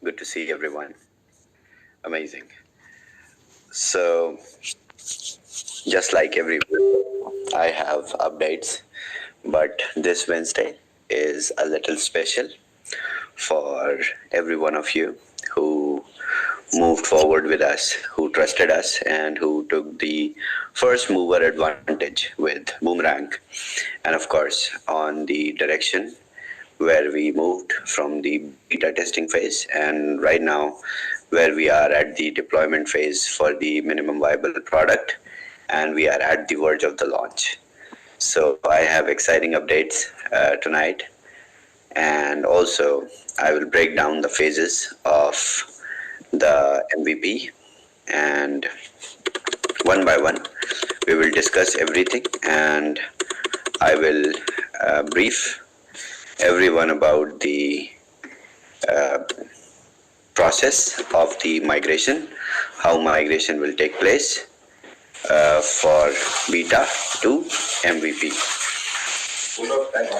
Good to see everyone. Amazing. So, just like every week, I have updates, but this Wednesday is a little special for every one of you who moved forward with us, who trusted us, and who took the first mover advantage with Boomerang, and of course, on the direction where we moved from the beta testing phase and right now where we are at the deployment phase for the minimum viable product, and we are at the verge of the launch. So I have exciting updates tonight, and also I will break down the phases of the MVP, and one by one we will discuss everything, and I will brief everyone about the uh, process of the migration, how migration will take place for beta to MVP.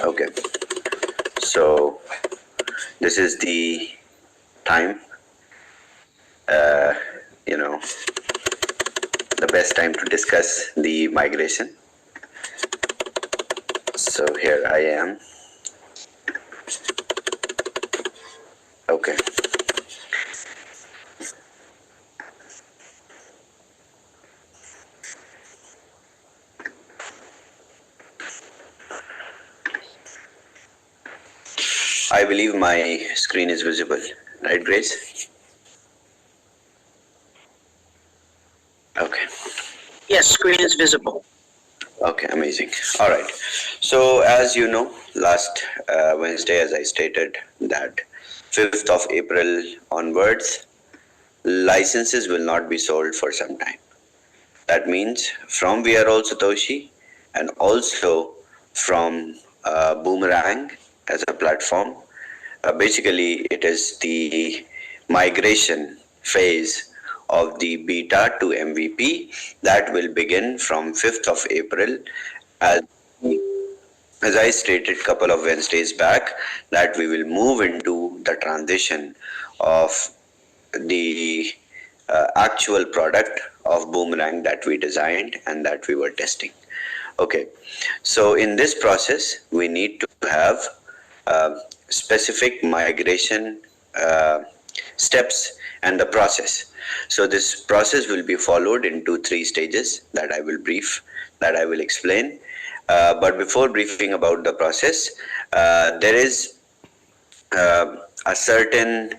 Okay, so this is the time, you know, the best time to discuss the migration. So here I am. Okay. I believe my screen is visible, right, Grace? Okay. Yes, screen is visible. Okay, amazing. All right. So, as you know, last Wednesday, as I stated, that 5th of April onwards, licenses will not be sold for some time. That means from We Are All Satoshi and also from Boomerang as a platform. Basically, it is the migration phase of the beta to MVP that will begin from 5th of April. As, as I stated a couple of Wednesdays back, that we will move into the transition of the actual product of Boomerang that we designed and that we were testing. Okay, so in this process, we need to have specific migration steps and the process. So this process will be followed into 3 stages that I will brief, that I will explain. But before briefing about the process, there is a certain,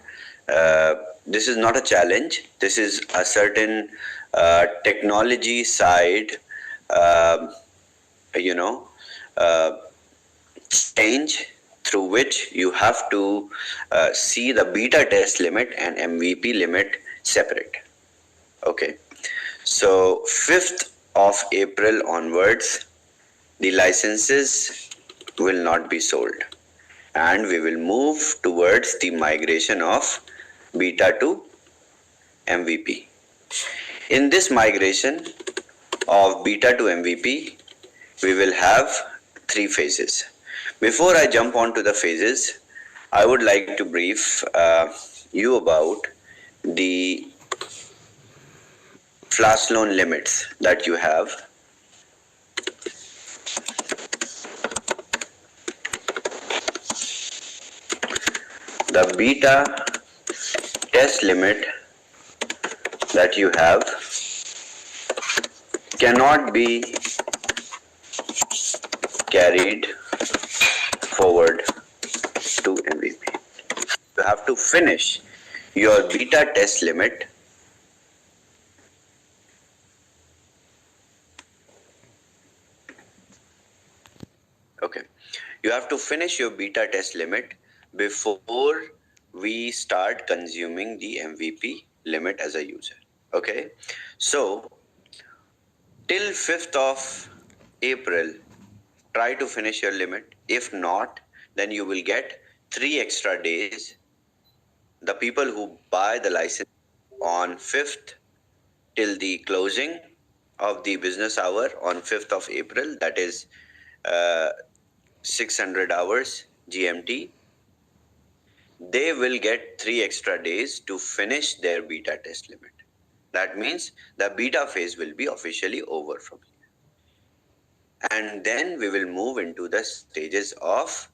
this is not a challenge, this is a certain technology side, uh, you know, uh, change through which you have to see the beta test limit and MVP limit separate. Okay, so 5th of April onwards, the licenses will not be sold, and we will move towards the migration of beta to MVP. In this migration of beta to MVP, we will have 3 phases. Before I jump onto the phases, I would like to brief you about the flash loan limits that you have. The beta test limit that you have cannot be carried forward to MVP. You have to finish your beta test limit okay. You have to finish your beta test limit before we start consuming the MVP limit as a user. Okay, so till 5th of April, try to finish your limit. If not, then you will get 3 extra days. The people who buy the license on 5th till the closing of the business hour on 5th of April, that is 600 hours GMT, they will get 3 extra days to finish their beta test limit. That means the beta phase will be officially over from here. And then we will move into the stages of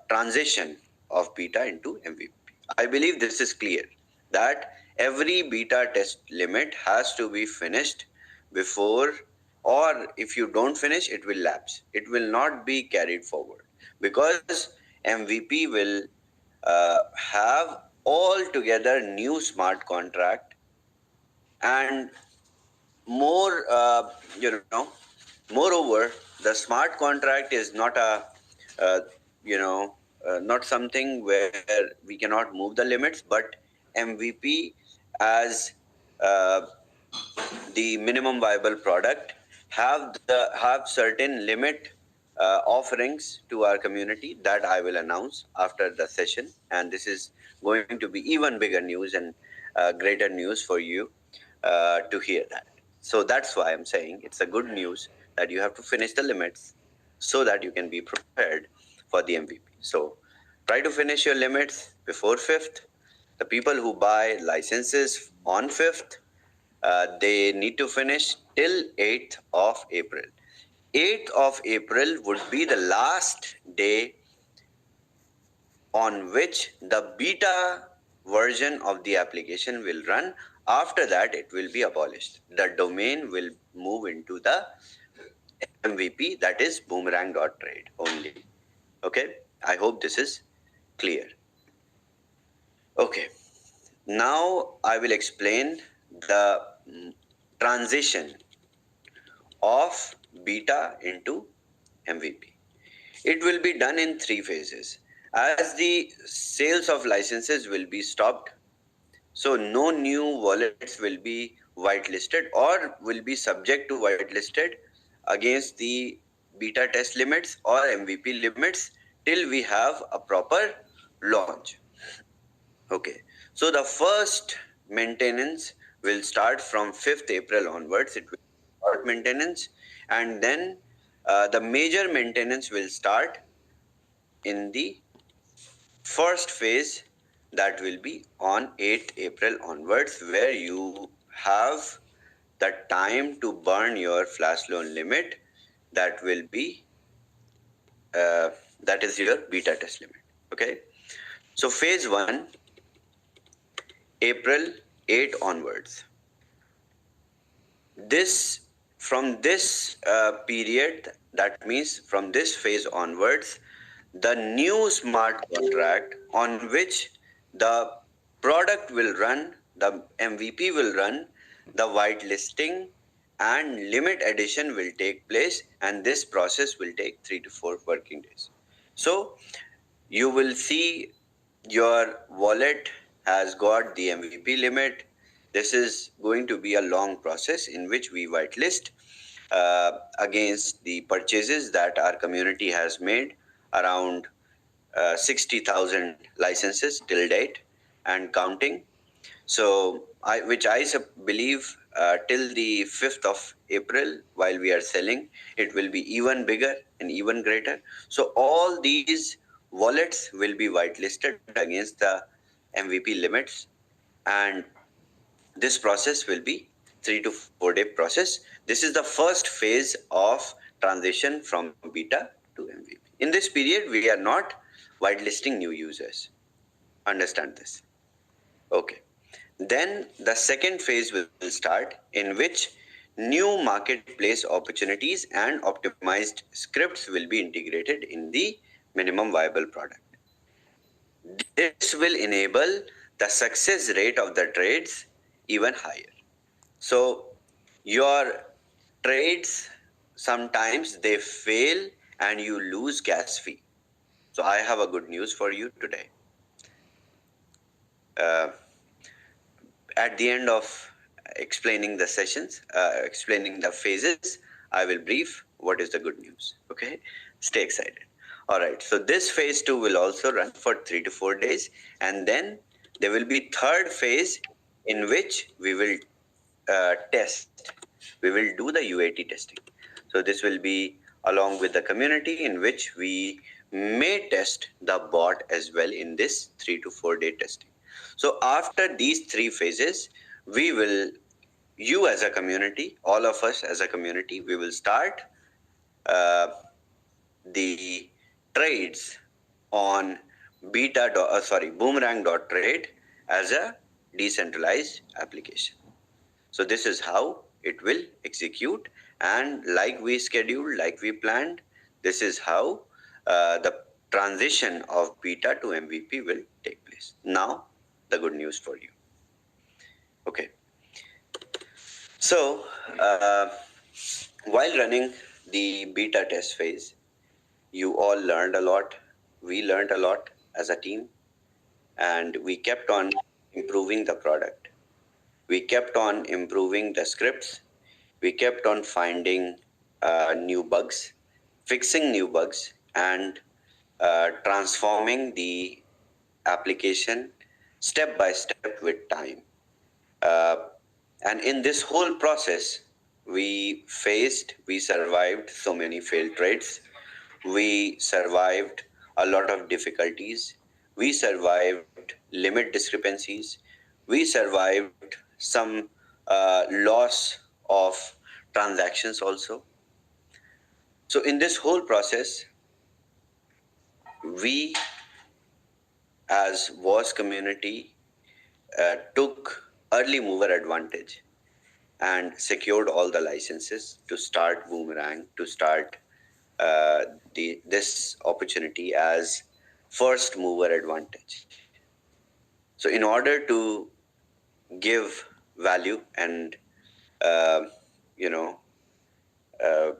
transition of beta into MVP. I believe this is clear that every beta test limit has to be finished before, or if you don't finish, it will lapse. It will not be carried forward because MVP will have altogether new smart contract and more moreover, the smart contract is not a uh, not something where we cannot move the limits, but MVP as uh, the minimum viable product have certain limit offerings to our community that I will announce after the session, and this is going to be even bigger news and greater news for you to hear that. So that's why I'm saying it's a good news that you have to finish the limits so that you can be prepared for the MVP. So try to finish your limits before 5th. The people who buy licenses on 5th, they need to finish till 8th of April. 8th of April would be the last day on which the beta version of the application will run. After that, it will be abolished. The domain will move into the MVP, that is boomerang.trade only. Okay, I hope this is clear. Okay, now I will explain the transition of beta into MVP. It will be done in 3 phases. As the sales of licenses will be stopped, so no new wallets will be whitelisted or will be subject to whitelisted against the beta test limits or MVP limits till we have a proper launch. Okay, so the first maintenance will start from 5th April onwards. It will be short maintenance, and then the major maintenance will start in the first phase, that will be on 8th April onwards, where you have the time to burn your flash loan limit. That will be that is your beta test limit. Okay, so phase 1, April 8 onwards. This From this period, that means from this phase onwards, the new smart contract on which the product will run, the MVP will run, the whitelisting and limit addition will take place, and this process will take 3 to 4 working days. So you will see your wallet has got the MVP limit. This is going to be a long process in which we whitelist against the purchases that our community has made, around 60,000 licenses till date and counting. So, which I believe till the 5th of April, while we are selling, it will be even bigger and even greater. So, all these wallets will be whitelisted against the MVP limits, and this process will be 3 to 4 day process. This is the first phase of transition from beta to MVP. In this period, we are not whitelisting new users. Understand this. Okay. Then the second phase will start, in which new marketplace opportunities and optimized scripts will be integrated in the minimum viable product. This will enable the success rate of the trades even higher. So your trades, sometimes they fail and you lose gas fee. So I have a good news for you today. Uh, at the end of explaining the phases, I will brief what is the good news. Okay, stay excited. All right, so this phase 2 will also run for 3 to 4 days, and then there will be third phase in which we will test. We will do the UAT testing. So this will be along with the community, in which we may test the bot as well in this 3 to 4 day testing. So after these three phases, we will, you as a community, all of us as a community, we will start uh, the trades on boomerang.trade as a decentralized application. So this is how it will execute, and like we scheduled, like we planned, this is how the transition of beta to MVP will take place. Now, the good news for you. Okay, so while running the beta test phase, you all learned a lot. We learned a lot as a team, and we kept on improving the product. We kept on improving the scripts. We kept on finding new bugs, fixing new bugs, and transforming the application step by step with time. Uh, and in this whole process, we survived so many failed trades. We survived a lot of difficulties. We survived limit discrepancies. We survived some loss of transactions also. So, in this whole process, we as WAS community took early mover advantage and secured all the licenses to start Boomerang, to start this opportunity as first mover advantage. So, in order to give value and uh, you know uh,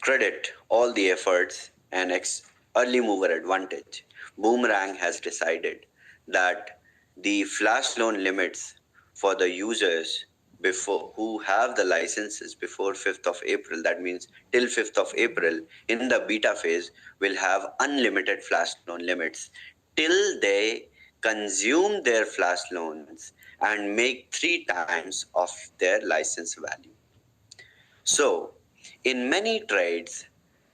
credit all the efforts and early mover advantage, Boomerang has decided that the flash loan limits for the users before who have the licenses before 5th of April, that means till 5th of April in the beta phase, will have unlimited flash loan limits till they consume their flash loans and make 3 times of their license value. So, in many trades,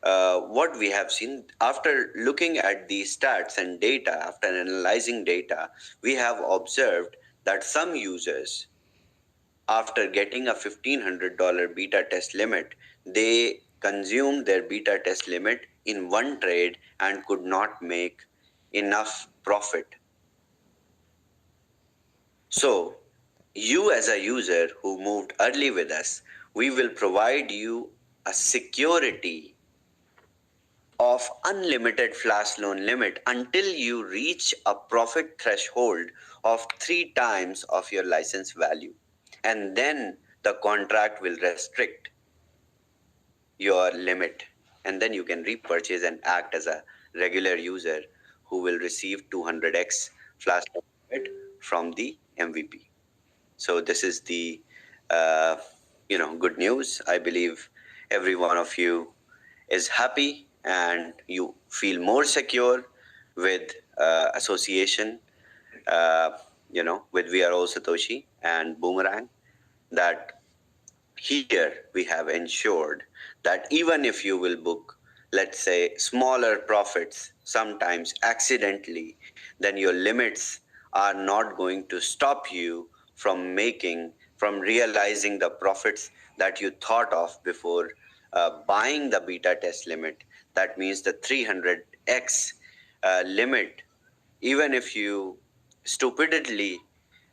what we have seen after looking at the stats and data, after analyzing data, we have observed that some users, after getting a $1,500 beta test limit, they consumed their beta test limit in one trade and could not make enough profit. So, you as a user who moved early with us, we will provide you a security of unlimited flash loan limit until you reach a profit threshold of 3 times of your license value. And then the contract will restrict your limit, and then you can repurchase and act as a regular user who will receive 200x flash loan limit from the MVP. So this is the good news. I believe every one of you is happy and you feel more secure with association. With We Are All Satoshi and Boomerang. That here we have ensured that even if you will book, let's say, smaller profits, sometimes accidentally, then your limits are not going to stop you from realizing the profits that you thought of before buying the beta test limit. That means the 300x limit, even if you stupidly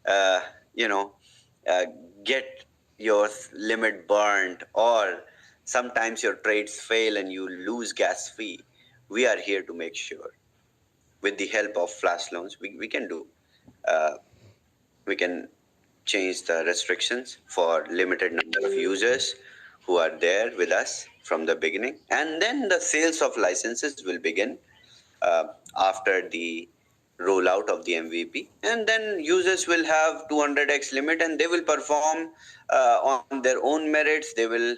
uh, you know uh, get your limit burned, or sometimes your trades fail and you lose gas fee, we are here to make sure with the help of flash loans we can do uh, we can change the restrictions for limited number of users who are there with us from the beginning, and then the sales of licenses will begin after the rollout of the MVP, and then users will have 200x limit and they will perform on their own merits. They will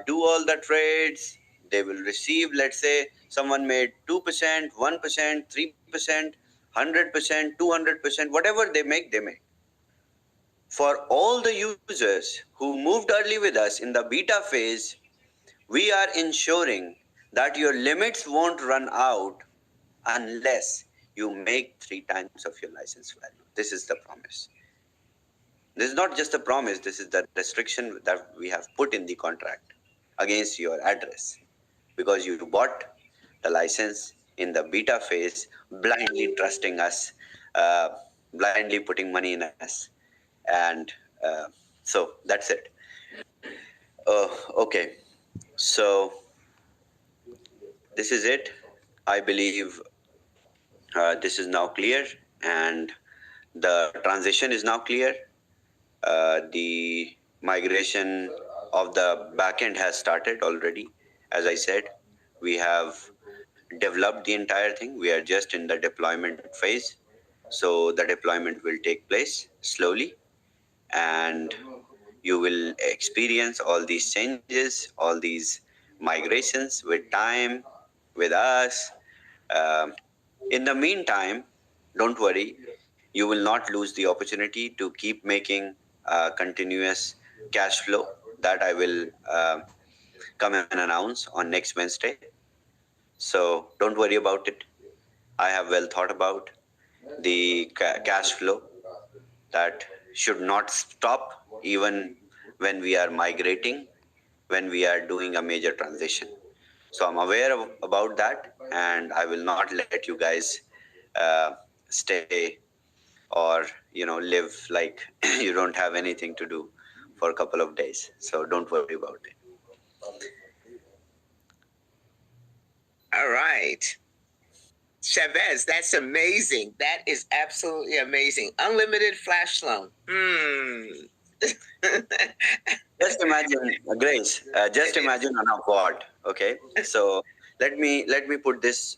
do all the trades. They will receive, let's say, someone made 2%, 1%, 3%, 100%, 200%, whatever they make, they make. For all the users who moved early with us in the beta phase, we are ensuring that your limits won't run out unless you make 3 times of your license value. This is the promise. This is not just a promise, this is the restriction that we have put in the contract against your address, because you bought the license in the beta phase, blindly trusting us, blindly putting money in us. And so that's it. Okay, so this is it. I believe this is now clear, and the transition is now clear. The migration of the backend has started already. As I said, we have developed the entire thing. We are just in the deployment phase. So the deployment will take place slowly, and you will experience all these changes, all these migrations with time, with us. Um in the meantime, don't worry, you will not lose the opportunity to keep making continuous cash flow that I will come and announce on next Wednesday. So don't worry about it. I have well thought about the cash flow that should not stop even when we are migrating, when we are doing a major transition. So I'm aware about that, and I will not let you guys stay or live like you don't have anything to do for a couple of days. So don't worry about it. All right. Chavez, that's amazing. That is absolutely amazing. Unlimited flash loan. Just imagine, Grace. Just imagine on a bot. Okay, so let me put this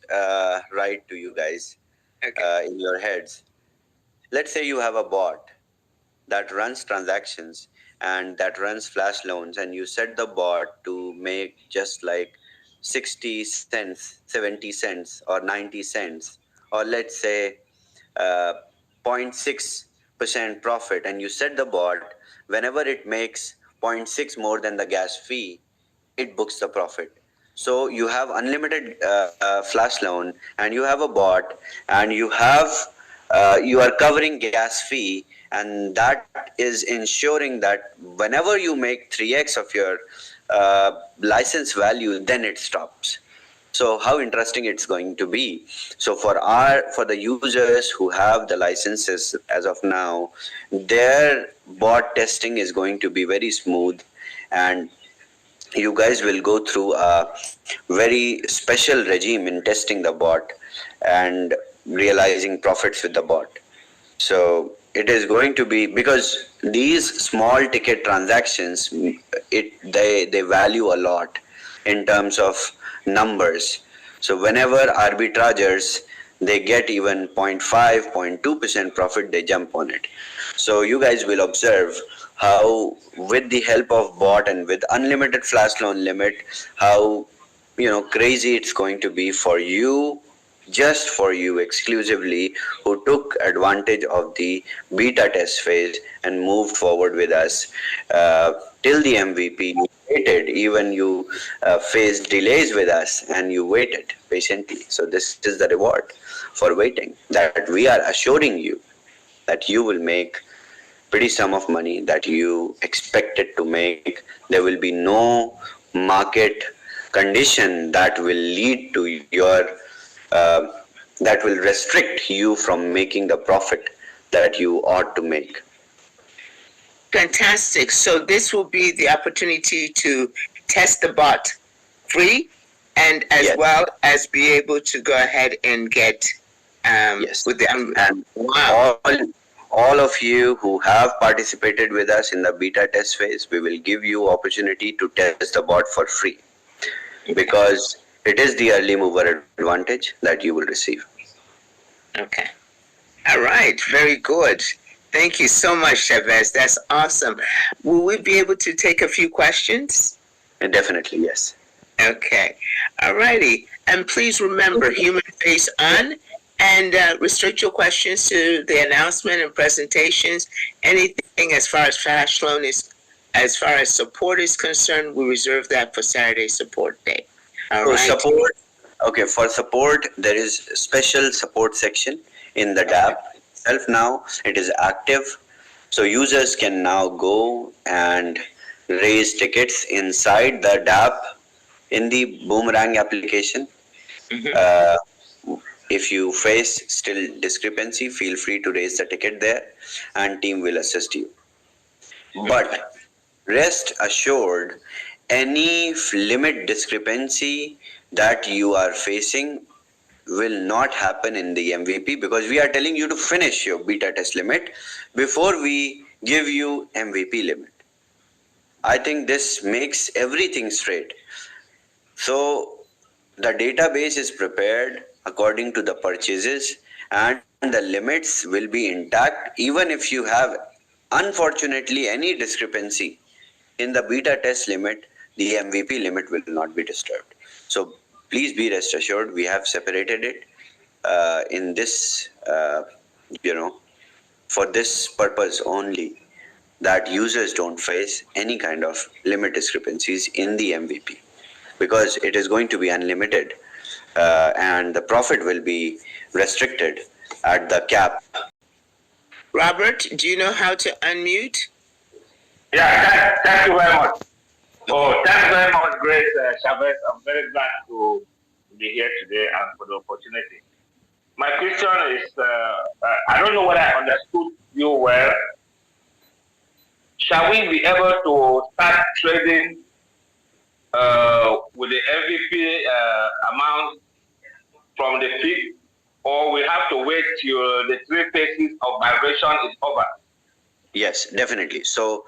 right to you guys in your heads. Let's say you have a bot that runs transactions and that runs flash loans, and you set the bot to make just like 60 cents, 70 cents, or 90 cents, or let's say 0.6% profit, and you set the bot whenever it makes 0.6 more than the gas fee, it books the profit. So you have unlimited flash loan, and you have a bot, and you are covering gas fee, and that is ensuring that whenever you make 3x of your license value, then it stops. So how interesting it's going to be. So for the users who have the licenses as of now, their bot testing is going to be very smooth, and you guys will go through a very special regime in testing the bot and realizing profits with the bot. So it is going to be, because these small ticket transactions, they value a lot in terms of numbers. So whenever arbitragers, they get even 0.5, 0.2% profit, they jump on it. So you guys will observe how, with the help of bot and with unlimited flash loan limit, how crazy it's going to be for you, just for you exclusively, who took advantage of the beta test phase and moved forward with us till the MVP. You waited, even you faced delays with us, and you waited patiently. So this is the reward for waiting, that we are assuring you that you will make pretty sum of money that you expected to make. There will be no market condition that will lead to your that will restrict you from making the profit that you ought to make. Fantastic. So this will be the opportunity to test the bot free, and as well as be able to go ahead and get with the and wow. All of you who have participated with us in the beta test phase, we will give you opportunity to test the bot for free, because it is the early mover advantage that you will receive. Okay. All right. Very good. Thank you so much, Chavez. That's awesome. Will we be able to take a few questions? Definitely, yes. Okay. All righty. And please remember, human face on, and restrict your questions to the announcement and presentations. Anything as far as flash loan is, as far as support is concerned, we reserve that for Saturday support day. All So right. support, okay, for support, there is special support section in the DApp itself now. It is active. So users can now go and raise tickets inside the DApp in the Boomerang application. Mhm. Uh, if you face still discrepancy, feel free to raise the ticket there and team will assist you. But rest assured, any limit discrepancy that you are facing will not happen in the MVP because we are telling you to finish your beta test limit before we give you MVP limit. I think this makes everything straight. So the database is prepared according to the purchases and the limits will be intact even if you have unfortunately any discrepancy in the beta test limit, the MVP limit will not be disturbed. So please be rest assured, we have separated it in this, for this purpose only, that users don't face any kind of limit discrepancies in the MVP because it is going to be unlimited and the profit will be restricted at the cap. Robert, do you know how to unmute? Yeah, thank you very much. Oh, thanks very much, Grace Chavez. I'm very glad to be here today and for the opportunity. My question is, I don't know whether I understood you well. Shall we be able to start trading with the MVP amount from the peak, or we have to wait till the 3 phases of migration is over? Yes, definitely. So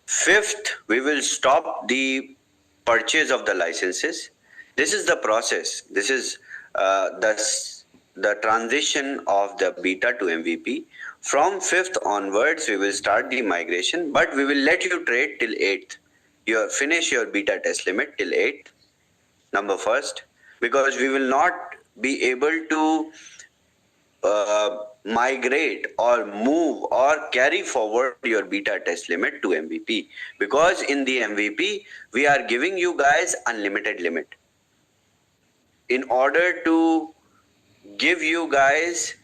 fifth, we will stop the purchase of the licenses. This is the process. This is the transition of the beta to MVP. From fifth onwards, we will start the migration, but we will let you trade till eighth. You finish your beta test limit till eighth, number first, because we will not be able to migrate or move or carry forward your beta test limit to MVP because in the MVP we are giving you guys unlimited limit in order to give you guys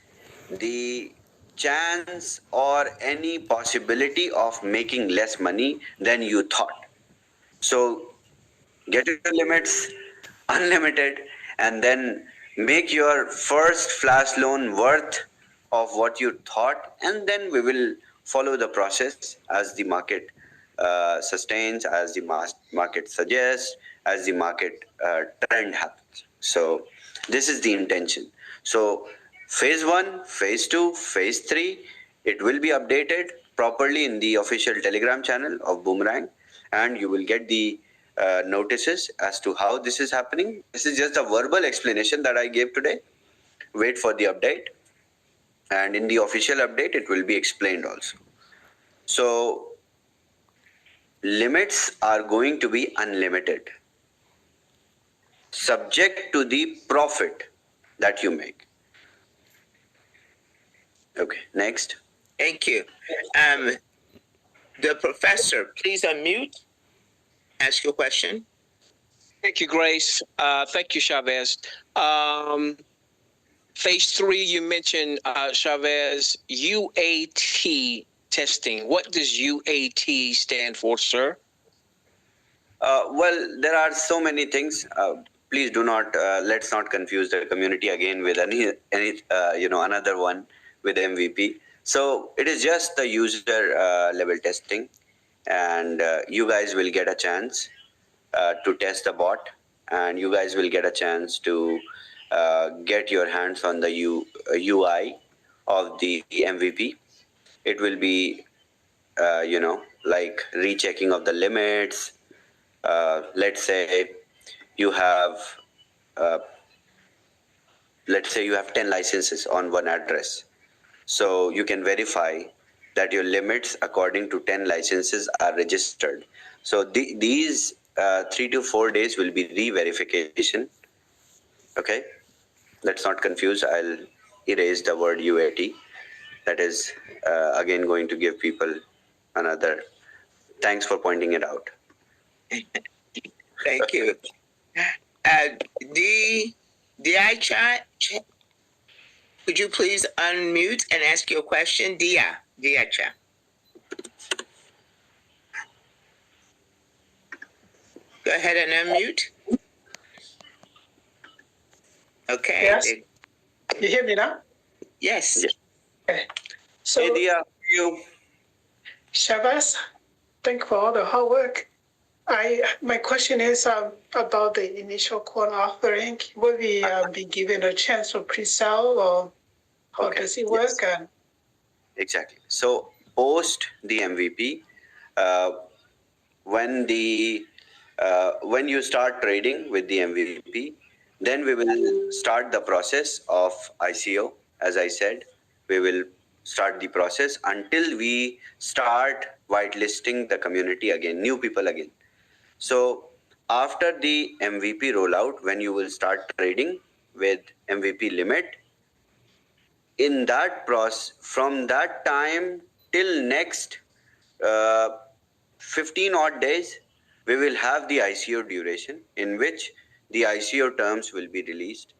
the chance or any possibility of making less money than you thought. So get your limits unlimited and then make your first flash loan worth of what you thought, and then we will follow the process as the market sustains, as the market suggests, as the market trend happens. So this is the intention. So phase 1, phase 2, phase 3, it will be updated properly in the official Telegram channel of Boomerang, and you will get the notices as to how this is happening. This is just a verbal explanation that I gave today. Wait for the update, and in the official update, it will be explained also. So, limits are going to be unlimited, subject to the profit that you make. Okay, next. Thank you. The professor, please unmute. Ask your question. Thank you, Grace. Thank you, Chavez. Phase 3, you mentioned, Chavez, UAT testing. What does UAT stand for, sir? Well, there are so many things. Please do not let's not confuse the community again with any another one with MVP. So it is just the user level testing, and you guys will get a chance to test the bot, and you guys will get a chance to get your hands on the UI of the MVP. It will be like rechecking of the limits. Let's say you have uh, let's say you have 10 licenses on one address, so you can verify that your limits according to 10 licenses are registered. So these 3 to 4 days will be re-verification. Okay, let's not confuse. I'll erase the word UAT. That is again going to give people another. Thanks for pointing it out. Thank you. D, Dia, could you please unmute and ask your question? Dia, Cha. Go ahead and unmute. Okay. Yes. You hear me now? Yes. Okay. So, Hey, Dia, you. Shabazz, thank you for all the hard work. My question is about the initial corn offering. Will we be given a chance for pre-sale, or how does it work? Yes. Exactly. So post the MVP, uh, when you start trading with the MVP, then we will start the process of ICO. As I said, we will start the process until we start whitelisting the community again, new people again. So after the MVP rollout, when you will start trading with MVP limit, in that process, from that time till next uh, 15 odd days, we will have the ICO duration in which the ICO terms will be released.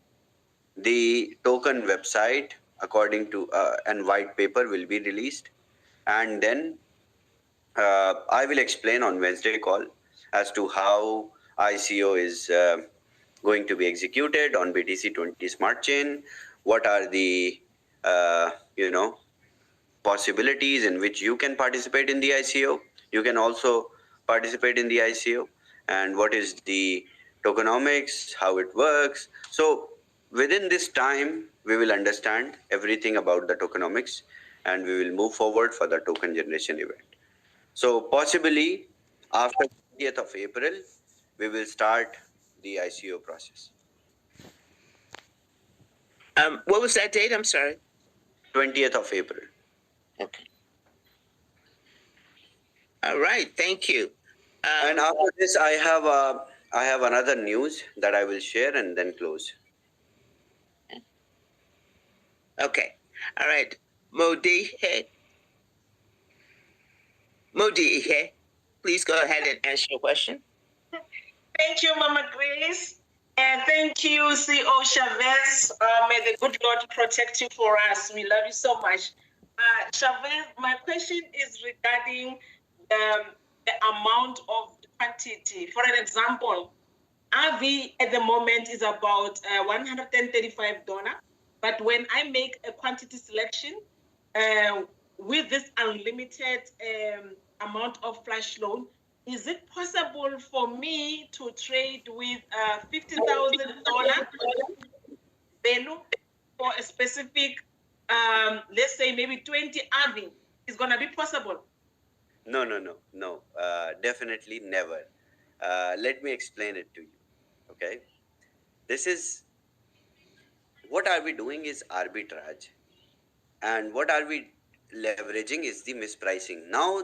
The token website, according to and white paper, will be released, and then I will explain on Wednesday call as to how ICO is going to be executed on BTC 20 Smart Chain. What are the uh, you know possibilities in which you can participate in the ICO? You can also participate in the ICO, and what is the tokenomics, how it works. So within this time, we will understand everything about the tokenomics, and we will move forward for the token generation event. So possibly after 20th of April, we will start the ICO process. What was that date? I'm sorry. 20th of April. Okay. All right. Thank you. And after this, I have another news that I will share and then close. Okay. All right. Modihe. Modihe, please go ahead and answer your question. Thank you, Mama Grace. And thank you, CEO Chavez. May the good Lord protect you for us. We love you so much. Chavez, my question is regarding the amount of quantity. For an example, RV at the moment is about $135. But when I make a quantity selection with this unlimited amount of flash loan, is it possible for me to trade with $50,000 value for a specific, let's say maybe 20 RV? Is going to be possible? No. Definitely never. Let me explain it to you. Okay. This is what are we doing is arbitrage, and what are we leveraging is the mispricing. Now,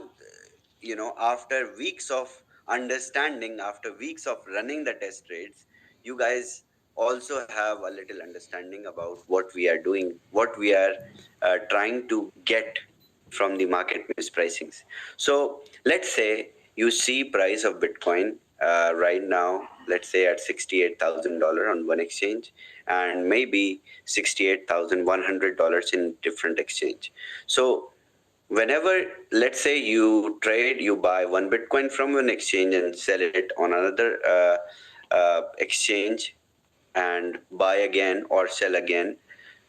after weeks of understanding, after weeks of running the test trades, you guys also have a little understanding about what we are doing, what we are trying to get from the market mispricings. So let's say you see price of Bitcoin right now, let's say at $68,000 on one exchange, and maybe $68,100 in different exchange. So whenever, let's say you trade, you buy one Bitcoin from one exchange and sell it on another exchange, and buy again or sell again.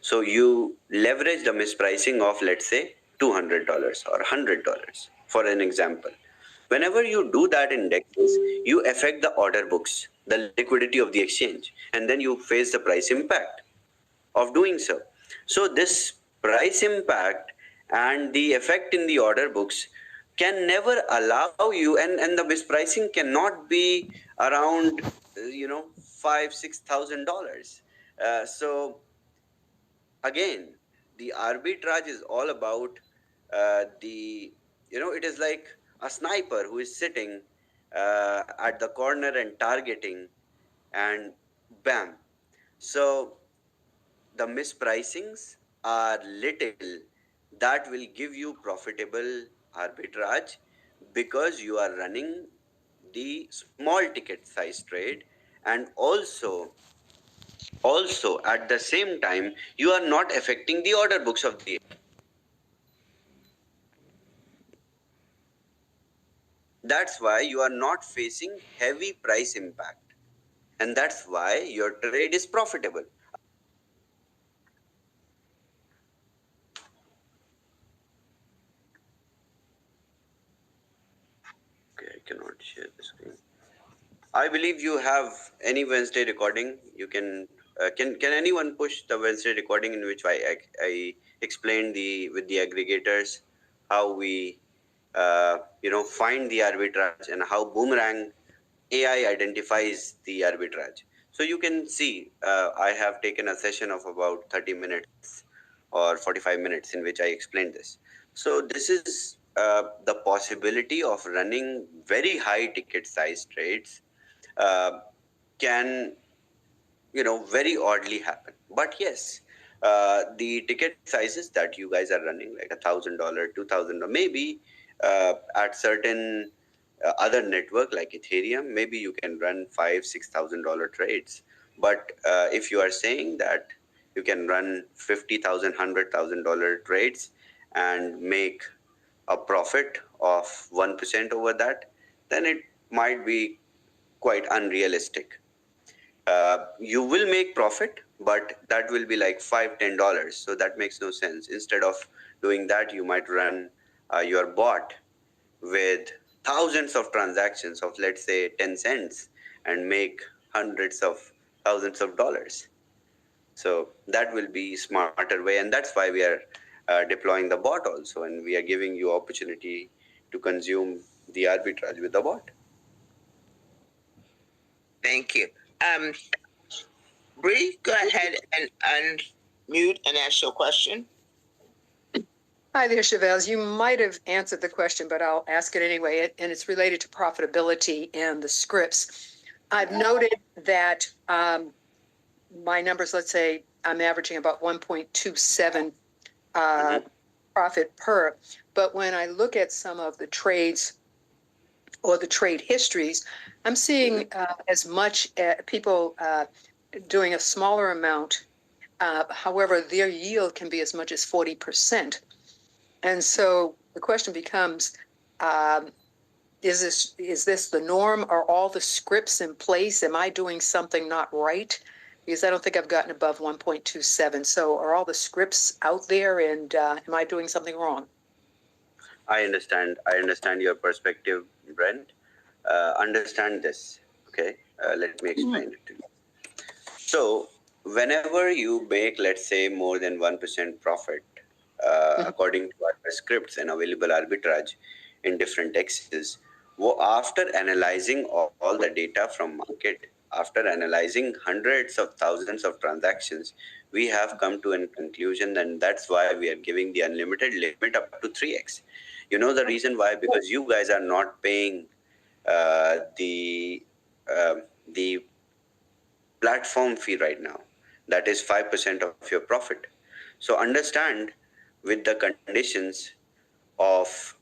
So you leverage the mispricing of, let's say, $200 or $100 for an example. Whenever you do that in DEXs, you affect the order books, the liquidity of the exchange, and then you face the price impact of doing so. So this price impact and the effect in the order books can never allow you, and the mispricing cannot be around $5,000-6,000. So again, the arbitrage is all about the it is like a sniper who is sitting at the corner and targeting, and bam. So the mispricings are little that will give you profitable arbitrage, because you are running the small ticket size trade, and also at the same time you are not affecting the order books of the. That's why you are not facing heavy price impact, and that's why your trade is profitable. Okay, I cannot share the screen. I believe you have any Wednesday recording. You can anyone push the Wednesday recording in which I explained the with the aggregators how we find the arbitrage and how Boomerang AI identifies the arbitrage. So you can see I have taken a session of about 30 minutes or 45 minutes in which I explained this. So this is the possibility of running very high ticket size trades uh, can very oddly happen. But yes, the ticket sizes that you guys are running, like $1,000, 2,000, or maybe at certain other network like Ethereum, maybe you can run $5,000-6,000 trades. But if you are saying that you can run $50,000, $100,000 trades and make a profit of 1% over that, then it might be quite unrealistic. You will make profit, but that will be like $5-10, so that makes no sense. Instead of doing that, you might run your bot with thousands of transactions of, let's say, 10 cents and make hundreds of thousands of dollars. So that will be smarter way, and that's why we are deploying the bot also, and we are giving you opportunity to consume the arbitrage with the bot. Thank you. Bree, go ahead and unmute and ask your question. Hi there, Chavez. You might have answered the question, but I'll ask it anyway, and it's related to profitability and the scripts. I've noted that my numbers, let's say I'm averaging about 1.27 profit per, but when I look at some of the trades or the trade histories, I'm seeing as much people doing a smaller amount. However, their yield can be as much as 40%. And so the question becomes, is this the norm? Are all the scripts in place? Am I doing something not right? Because I don't think I've gotten above 1.27. So are all the scripts out there, and am I doing something wrong? I understand your perspective, Brent. Understand this, okay? Let me explain it to you. So whenever you make, let's say, more than 1% profit, according to our scripts and available arbitrage in different X's, after analyzing all the data from market, after analyzing hundreds of thousands of transactions, we have come to a conclusion, and that's why we are giving the unlimited limit up to 3x. You know the reason why? Because you guys are not paying the platform fee right now. That is 5% of your profit. So understand, with the conditions of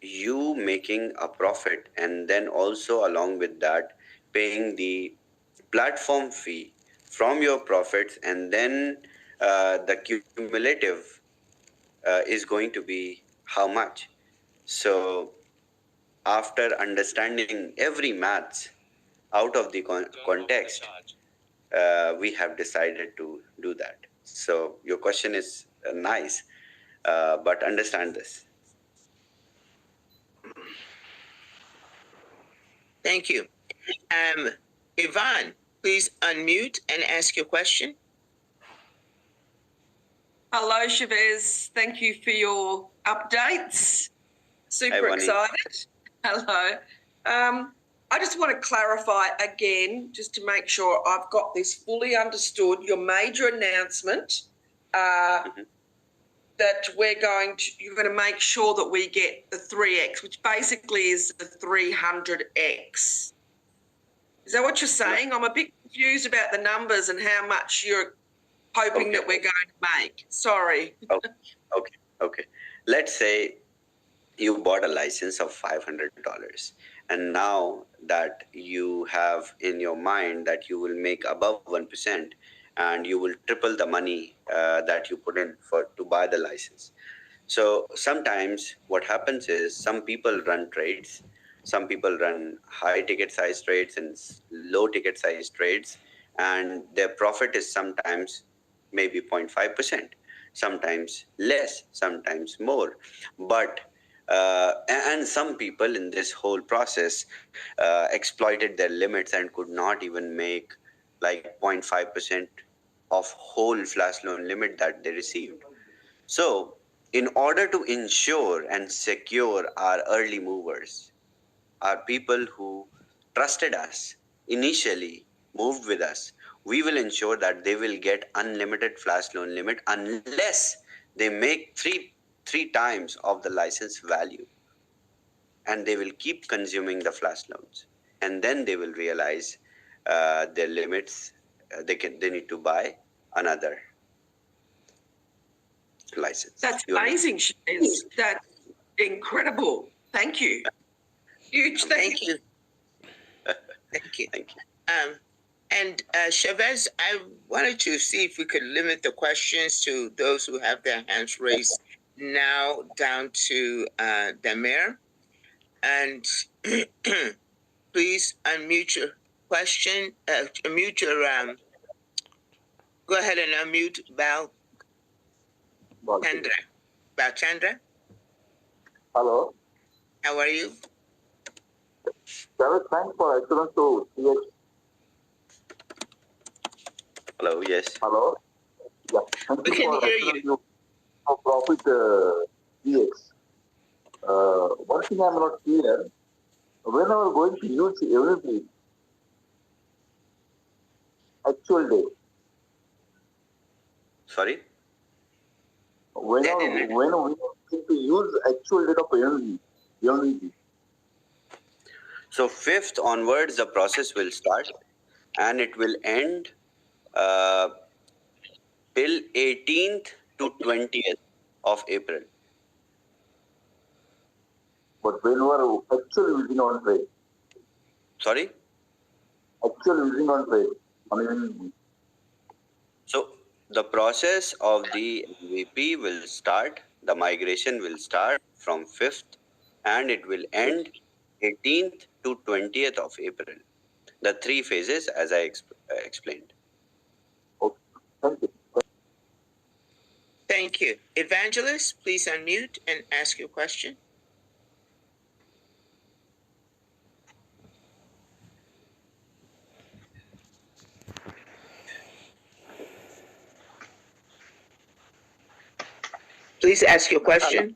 you making a profit and then also along with that paying the platform fee from your profits, and then the cumulative is going to be how much. So after understanding every maths out of the context, we have decided to do that. So your question is nice, but understand this. Thank you. Yvonne, please unmute and ask your question. Hello, Chavez. Thank you for your updates. Super excited. Hello. I just want to clarify again, just to make sure I've got this fully understood, your major announcement that you're going to make sure that we get the 3x, which basically is the 300x. Is that what you're saying? I'm a bit confused about the numbers and how much you're hoping that we're going to make. Sorry. Okay. Let's say you bought a license of $500, and now that you have in your mind that you will make above 1% and you will triple the money that you put in for to buy the license. So sometimes what happens is some people run trades, some people run high ticket size trades and low ticket size trades, and their profit is sometimes maybe 0.5%, sometimes less, sometimes more. But and some people in this whole process exploited their limits and could not even make like 0.5% of whole flash loan limit that they received. So, in order to ensure and secure our early movers, our people who trusted us initially, moved with us, we will ensure that they will get unlimited flash loan limit unless they make three times of the license value, and they will keep consuming the flash loans, and then they will realize their limits. They need to buy another license. That's amazing, Shez. That's incredible. Thank you. Huge thank you. Thank you. Thank you. And Chavez, I wanted to see if we could limit the questions to those who have their hands raised now down to Damir. And please unmute your question, unmute your, go ahead and unmute Balchandra. Hello. How are you? Chavez, thanks for excellence to CX. Hello, yes. Hello. Yeah. Thank We can for hear you. For profit CX. One thing I'm not clear. When are we going to use everything? Actual date. Sorry? When are we going to use actual date of MV? So 5th onwards, the process will start and it will end till 18th to 20th of April. But when we are actually using on trade? Sorry? Actually using on trade. I mean, so the process of the MVP will start, the migration will start from 5th and it will end 18th to 20th of April. The 3 phases as I explained. Okay. Thank you. Thank you. Evangelist, please unmute and ask your question. Please ask your question.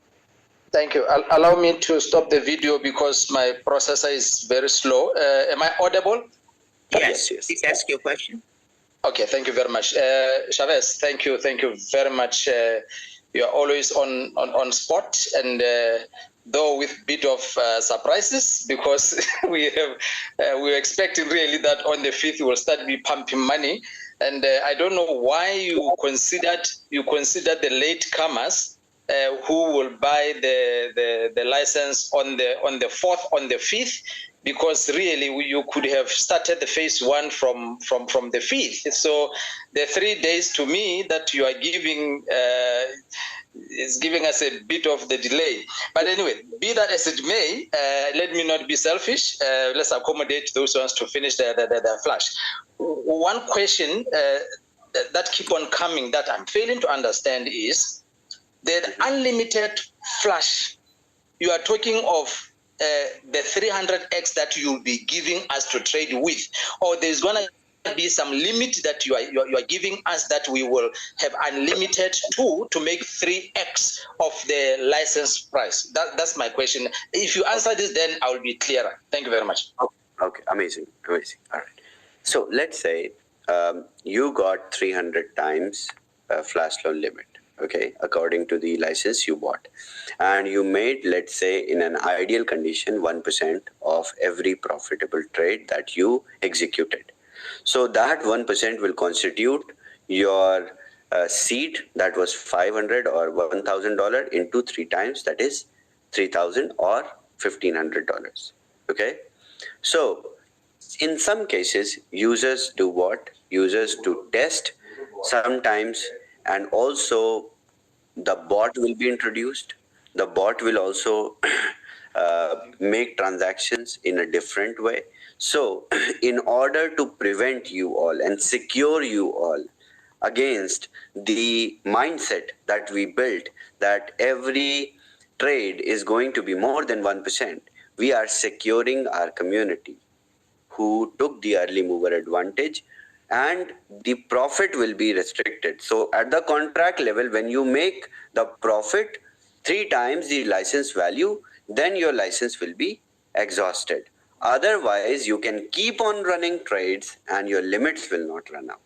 Thank you. Allow me to stop the video because my processor is very slow. Am I audible? Yes. Please ask your question. Okay, thank you very much. Chavez, thank you very much. You're always on spot, and though with bit of surprises, because we're expecting really that on the 5th you will start be pumping money, and I don't know why you considered the late comers who will buy the license on the 4th, on the 5th, because really you could have started the phase 1 from the 5th. So the 3 days to me that you are giving is giving us a bit of the delay. But anyway, be that as it may, let me not be selfish. Let's accommodate those ones to finish their flash. One question that keep on coming that I'm failing to understand is the unlimited flash. You are talking of the 300x that you'll be giving us to trade with, or there's going to be some limit that you are giving us that we will have unlimited to make 3x of the license price. That's my question. If you answer this, then I will be clearer. Thank you very much. Okay, amazing. All right. So let's say you got 300 times flash loan limit. Okay, according to the license you bought, and you made, let's say, in an ideal condition, 1% of every profitable trade that you executed. So that 1% will constitute your seed that was $500 or $1,000 into 3 times, that is $3,000 or $1,500. Okay, so in some cases, users do what? Users do test sometimes, and also the bot will be introduced. The bot will also make transactions in a different way. So, in order to prevent you all and secure you all against the mindset that we built that every trade is going to be more than 1%, we are securing our community who took the early mover advantage, and the profit will be restricted. So at the contract level, when you make the profit 3 times the license value, then your license will be exhausted. Otherwise, you can keep on running trades and your limits will not run out.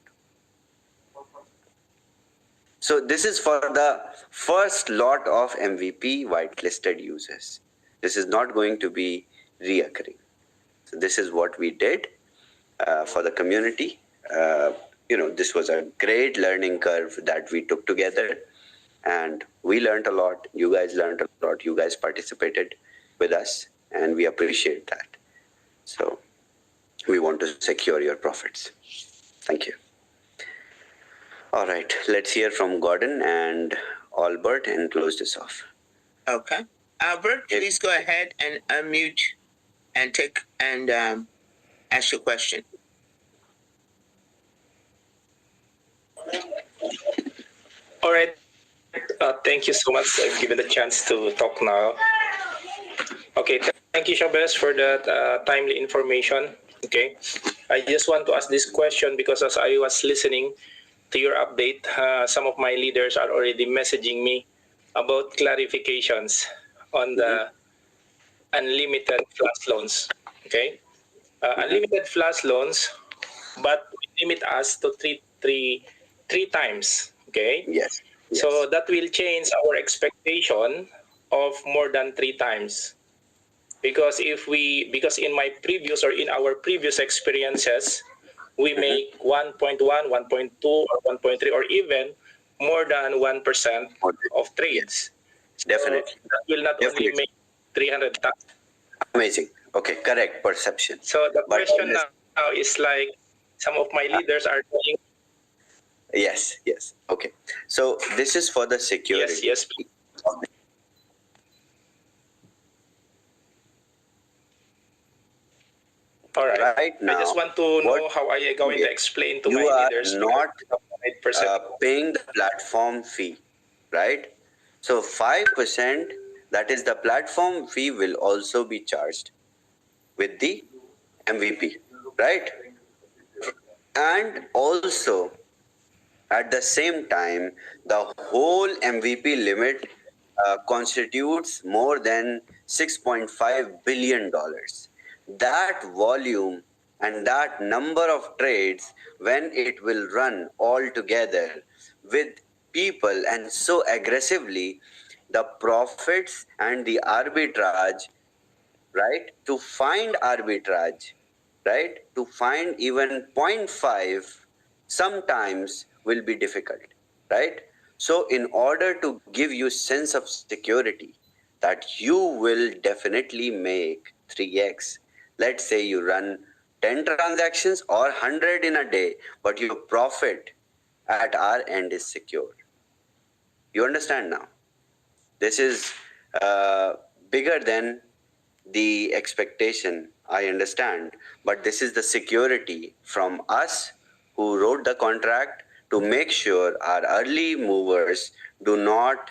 So this is for the first lot of MVP whitelisted users. This is not going to be reoccurring. So this is what we did for the community. This was a great learning curve that we took together, and we learned a lot. You guys learned a lot. You guys participated with us, and we appreciate that. So we want to secure your profits. Thank you. All right, let's hear from Gordon and Albert and close this off. Okay. Albert, please go ahead and unmute and ask your question. All right. Thank you so much. I've given the chance to talk now. Okay. Thank you, Chavez, for that timely information. Okay. I just want to ask this question because as I was listening to your update, some of my leaders are already messaging me about clarifications on the unlimited flash loans. Okay. Unlimited flash loans, but limit us to three times. Okay. Yes. So that will change our expectation of more than 3 times. Because in my previous or in our previous experiences, we make 1.1, 1.2, or 1.3, or even more than 1% of trades. Yes. Definitely. So that will not only make 300 times. Amazing. Okay, correct perception. So the question now is like some of my leaders are saying. Yes. Okay. So this is for the security. Yes, please. All right. Right now, I just want to know how are you going to explain to my leaders. You are not paying the platform fee, right? So 5%, that is the platform fee, will also be charged with the MVP, right? And also, at the same time, the whole MVP limit constitutes more than $6.5 billion. That volume and that number of trades, when it will run all together with people and so aggressively, the profits and the arbitrage, right? To find arbitrage, right? To find even 0.5 sometimes will be difficult, right? So in order to give you sense of security that you will definitely make 3x, let's say you run 10 transactions or 100 in a day, but your profit at our end is secure. You understand now? This is bigger than the expectation, I understand, but this is the security from us who wrote the contract to make sure our early movers do not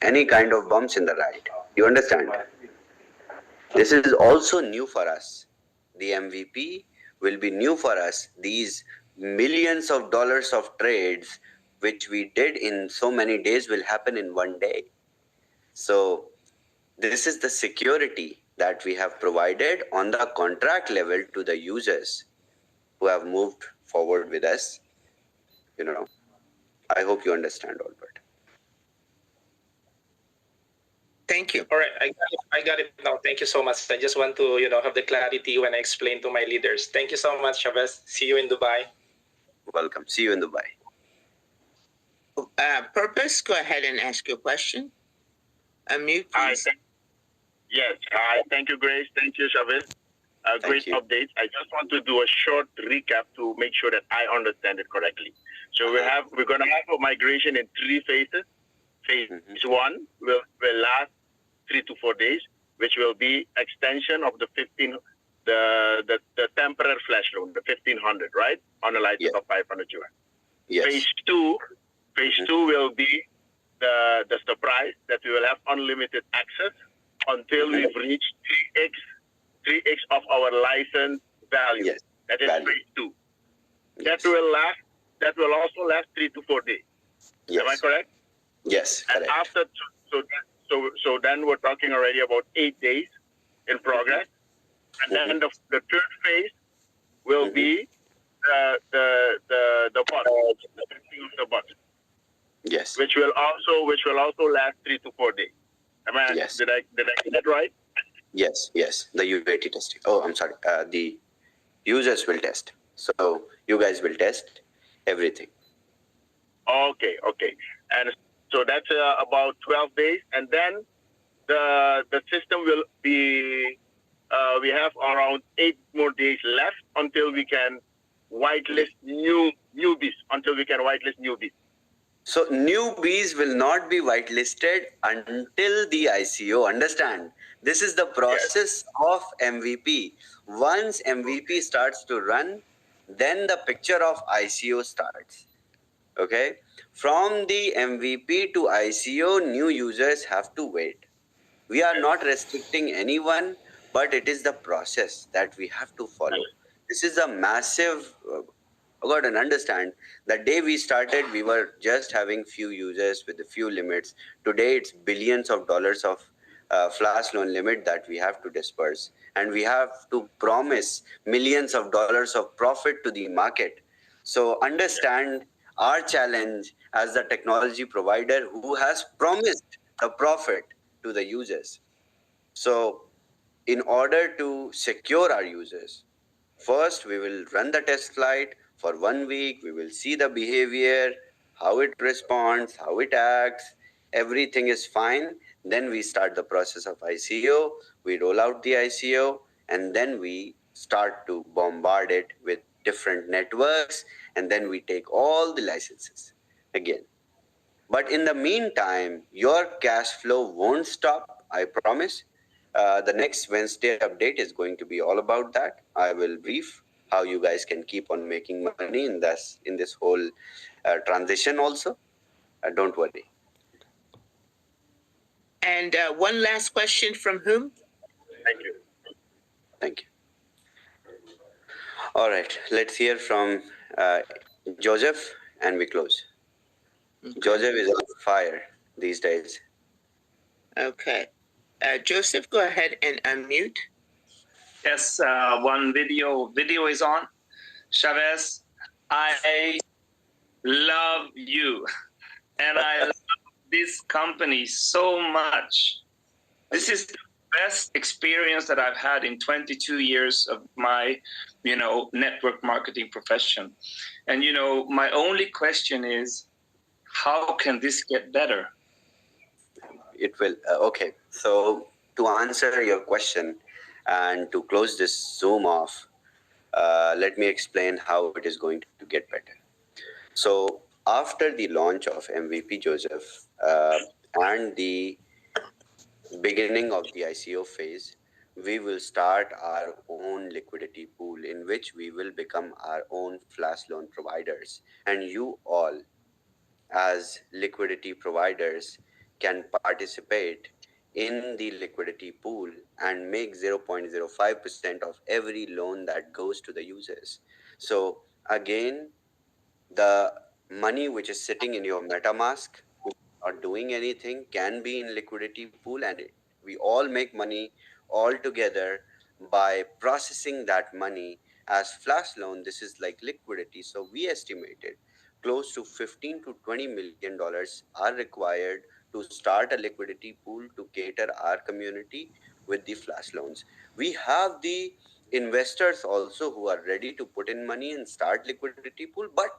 any kind of bumps in the ride. You understand? This is also new for us. The MVP will be new for us. These millions of dollars of trades which we did in so many days will happen in one day. So this is the security that we have provided on the contract level to the users who have moved forward with us. I hope you understand, Albert. Thank you. All right, I got it now. Thank you so much. I just want to, have the clarity when I explain to my leaders. Thank you so much, Chavez. See you in Dubai. Welcome. See you in Dubai. Purpose, go ahead and ask your question. Unmute, Hi. please. Yes. Hi. Thank you, Grace. Thank you, Chavez. Great updates. I just want to do a short recap to make sure that I understand it correctly. So we're going to have a migration in 3 phases. Phase 1 will last 3 to 4 days, which will be extension of the temporary flash loan, the 1500, right, on a license of 500 yuan. Yes. Phase two will be the surprise that we will have unlimited access until we've reached 3x of our license value. Yes. That is phase 2. Yes. That will also last 3 to 4 days. Yes. Am I correct? Yes, correct. And after, so then we're talking already about 8 days in progress. And then the third phase will be the bot, the testing of the bot. Yes. Which will also last 3 to 4 days. Yes. Did I get that right? Yes. The UAT testing. Oh, I'm sorry. The users will test. So you guys will test everything. Okay. And so that's about 12 days, and then the system will be. We have around 8 more days left until we can whitelist newbies. So newbies will not be whitelisted until the ICO. Understand? This is the process of MVP. Once MVP starts to run, then the picture of ICO starts. Okay? From the MVP to ICO, new users have to wait. We are not restricting anyone, but it is the process that we have to follow. This is a massive got to understand that day we started, we were just having few users with a few limits. Today, it's billions of dollars of flash loan limit that we have to disperse, and we have to promise millions of dollars of profit to the market. So understand our challenge as the technology provider who has promised the profit to the users. So in order to secure our users, first, we will run the test flight for 1 week. We will see the behavior, how it responds, how it acts. Everything is fine. Then we start the process of ICO. We roll out the ICO, and then we start to bombard it with different networks, and then we take all the licenses again. But in the meantime, your cash flow won't stop, I promise. The next Wednesday update is going to be all about that. I will brief how you guys can keep on making money in this whole transition also. Don't worry. And one last question from whom? Thank you. All right, let's hear from Joseph and we close. Okay. Joseph is on fire these days. Okay. Joseph, go ahead and unmute. Yes, one video is on. Chavez, I love you, and I love this company so much. This is the best experience that I've had in 22 years of my, network marketing profession. And, my only question is, how can this get better? It will. Okay. So to answer your question and to close this Zoom off, let me explain how it is going to get better. So after the launch of MVP Joseph and the beginning of the ICO phase, we will start our own liquidity pool in which we will become our own flash loan providers. And you all, as liquidity providers, can participate in the liquidity pool and make 0.05% of every loan that goes to the users. So again, the money which is sitting in your MetaMask or doing anything can be in liquidity pool, and we all make money all together by processing that money as flash loan. This is like liquidity. So we estimated close to 15 to 20 million dollars are required to start a liquidity pool to cater our community with the flash loans. We have the investors also who are ready to put in money and start liquidity pool, but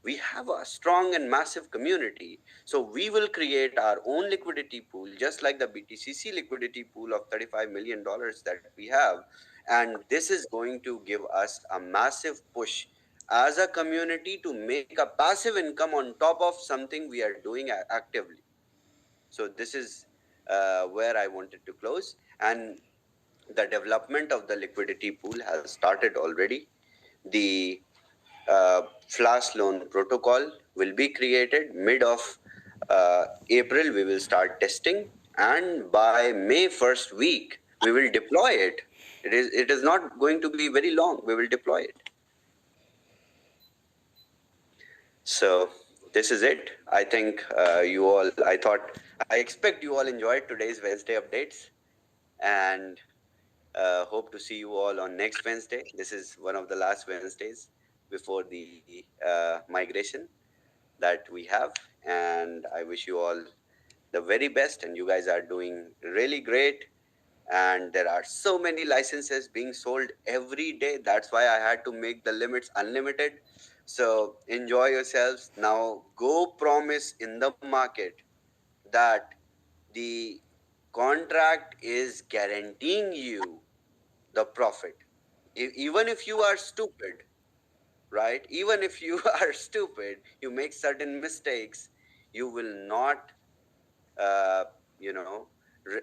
We have a strong and massive community. So we will create our own liquidity pool, just like the BTCC liquidity pool of $35 million that we have. And this is going to give us a massive push as a community to make a passive income on top of something we are doing actively. So this is where I wanted to close. And the development of the liquidity pool has started already. The flash loan protocol will be created mid of April. We will start testing, and by May first week we will deploy it. It is not going to be very long. We will deploy it. So this is it. I think I expect you all enjoyed today's Wednesday updates, and hope to see you all on next Wednesday. This is one of the last Wednesdays before the migration that we have, and I wish you all the very best. And you guys are doing really great. And there are so many licenses being sold every day. That's why I had to make the limits unlimited. So enjoy yourselves. Now go promise in the market that the contract is guaranteeing you the profit. Even if you are stupid, right? Even if you are stupid, you make certain mistakes, you will not, uh, you know, re-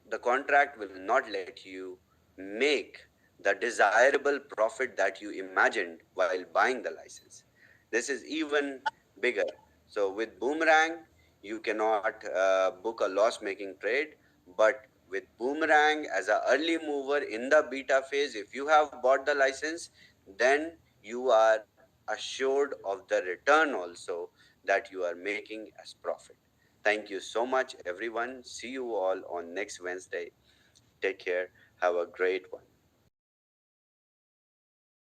the contract will not let you make the desirable profit that you imagined while buying the license. This is even bigger. So with Boomerang, you cannot book a loss making trade, but with Boomerang as an early mover in the beta phase, if you have bought the license, then you are assured of the return also that you are making as profit. Thank you so much, everyone. See you all on next Wednesday. Take care. Have a great one.